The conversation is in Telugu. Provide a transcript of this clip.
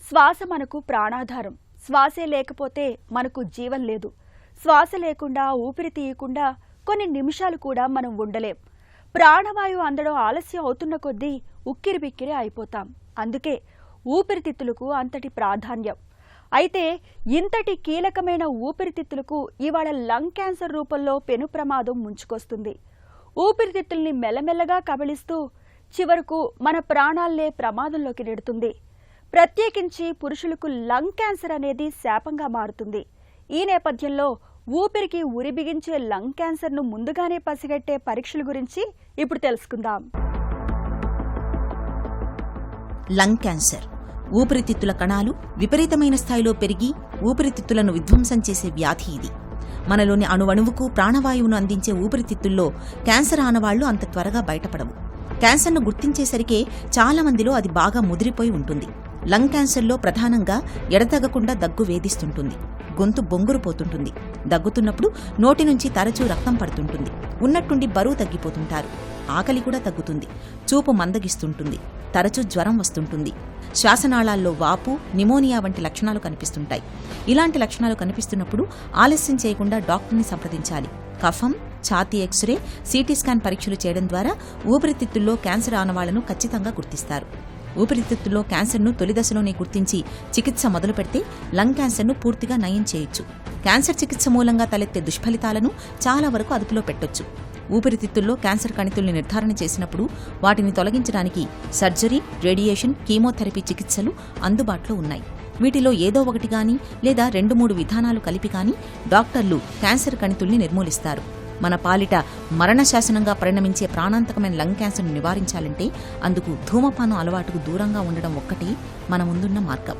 శ్వాస మనకు ప్రాణాధారం. శ్వాసే లేకపోతే మనకు జీవం లేదు. శ్వాస లేకుండా, ఊపిరి తీయకుండా కొన్ని నిమిషాలు కూడా మనం ఉండలేం. ప్రాణవాయువు అందడం ఆలస్యం అవుతున్న కొద్దీ ఉక్కిరిబిక్కిరి అయిపోతాం. అందుకే ఊపిరితిత్తులకు అంతటి ప్రాధాన్యం. అయితే ఇంతటి కీలకమైన ఊపిరితిత్తులకు ఇవాళ లంగ్ క్యాన్సర్ రూపంలో పెను ప్రమాదం ముంచుకొస్తుంది. ఊపిరితిత్తుల్ని మెల్లమెల్లగా కబళిస్తూ చివరకు మన ప్రాణాలనే ప్రమాదంలోకి నెడుతుంది. ప్రత్యేకించి పురుషులకు లంగ్ క్యాన్సర్ అనేది శాపంగా మారుతుంది. ఈ నేపథ్యంలో ఊపిరికి ఉరి బిగించే లంగ్ క్యాన్సర్ను ముందుగానే పసిగట్టే పరీక్షల గురించి ఇప్పుడు తెలుసుకుందాం. లంగ్ క్యాన్సర్ ఊపిరితిత్తుల కణాలు విపరీతమైన స్థాయిలో పెరిగి ఊపిరితిత్తులను విధ్వంసం చేసే వ్యాధి ఇది. మనలోని అణువణువుకు ప్రాణవాయువును అందించే ఊపిరితిత్తుల్లో క్యాన్సర్ ఆనవాళ్లు అంత త్వరగా బయటపడవు. క్యాన్సర్ను గుర్తించేసరికే చాలా మందిలో అది బాగా ముదిరిపోయి ఉంటుంది. లంగ్ క్యాన్సర్లో ప్రధానంగా ఎడతెగకుండా దగ్గు వేధిస్తుంటుంది. గొంతు బొంగురుపోతుంటుంది. దగ్గుతున్నప్పుడు నోటి నుంచి తరచూ రక్తం పడుతుంటుంది. ఉన్నట్టుండి బరువు తగ్గిపోతుంటారు. ఆకలి కూడా తగ్గుతుంది. చూపు మందగిస్తుంటుంది. తరచూ జ్వరం వస్తుంటుంది. శ్వాసనాళాల్లో వాపు, నిమోనియా వంటి లక్షణాలు కనిపిస్తుంటాయి. ఇలాంటి లక్షణాలు కనిపిస్తున్నప్పుడు ఆలస్యం చేయకుండా డాక్టర్ని సంప్రదించాలి. కఫం, ఛాతీ ఎక్స్రే, సిటీ స్కాన్ పరీక్షలు చేయడం ద్వారా ఊపిరితిత్తుల్లో క్యాన్సర్ ఆనవాళ్లను ఖచ్చితంగా గుర్తిస్తారు. ఊపిరితిత్తుల్లో క్యాన్సర్ను తొలి దశలోనే గుర్తించి చికిత్స మొదలు పెడితే లంగ్ క్యాన్సర్ను పూర్తిగా నయం చేయొచ్చు. క్యాన్సర్ చికిత్స మూలంగా తలెత్తే దుష్ఫలితాలను చాలా వరకు అదుపులో పెట్టొచ్చు. ఊపిరితిత్తుల్లో క్యాన్సర్ కణితుల్ని నిర్ధారణ చేసినప్పుడు వాటిని తొలగించడానికి సర్జరీ, రేడియేషన్, కీమోథెరపీ చికిత్సలు అందుబాటులో ఉన్నాయి. వీటిలో ఏదో ఒకటి గాని లేదా 2-3 విధానాలు కలిపి కానీ డాక్టర్లు క్యాన్సర్ కణితుల్ని నిర్మూలిస్తారు. మన పాలిట మరణశాసనంగా పరిణమించే ప్రాణాంతకమైన లంగ్ క్యాన్సర్ను నివారించాలంటే అందుకు ధూమపానం అలవాటుకు దూరంగా ఉండడం ఒక్కటే మన ముందున్న మార్గం.